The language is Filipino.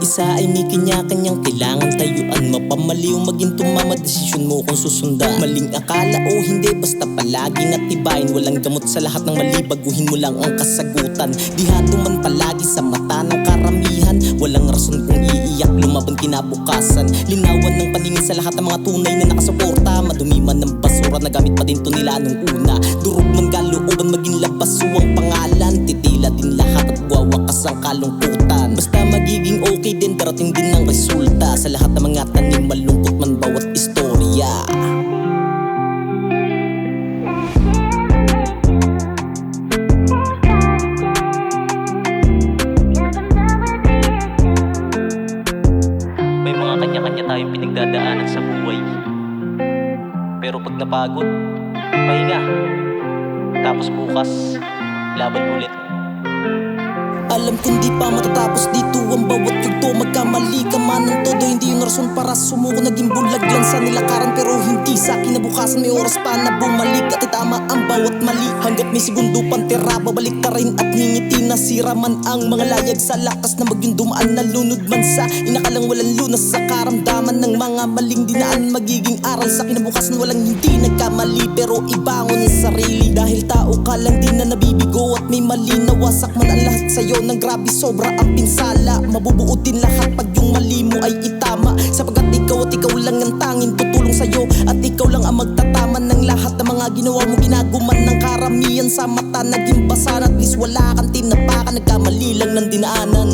isa ay may kanya-kanyang kailangan tayuan. Mapamaliw maging tumama, desisyon mo kung susundan. Maling akala o hindi, basta palaging atibayin. Walang gamot sa lahat ng mali, baguhin mo lang ang kasagutan. Dihado man palagi sa mata ng karamihan, walang rason kung iiyak, lumaban kinabukasan. Linawan ng paningin sa lahat ng mga tunay na nakasuporta. Madumi man ng basura, nagamit pa din to nila nung una. Durog man kalooban, maging labas ang pangalan. Titila din lahat at wawakas ang kalungkutan. Basta magiging okay din, darating din ang resulta. Sa lahat ng mga tanim, malungkot man bawat istorya. May mga kanya-kanya tayong pinagdadaanan sa buhay. Pero pag napagod, pahinga. Tapos bukas, laban ulit. Alam kong di pa matatapos dito ang bawat yugto. Magkamali ka man ng todo, hindi yun rason para sumuko. Naging bulag lang sa nilakaran, pero hindi sa kinabukasan. May oras pa na bumalik at itama ang bawat mali. Hanggat may segundo pantera, babalik ka rin at ngingiti. Nasira man ang mga layag sa lakas na magyong dumaan. Nalunod man sa inakalang walang lunas sa karamdaman ng mga maling dinaan. Magiging aral sa kinabukasan, walang hindi nagkamali, pero ibangon ang sarili. Dahil tao ka lang din na nabibigo at may mali. Nawasak man ang lahat sa'yo ng grabe, sobra ang pinsala. Mabubuo din lahat pag yung mali mo ay itama, sapagkat ikaw at ikaw lang ang tanging tutulong sa'yo. At ikaw lang ang magtatama ng lahat ng mga ginawa mo. Ginaguman ng karamihan sa mata, naging basa. At least wala kang tinapakan, nagkamali lang ng dinaanan.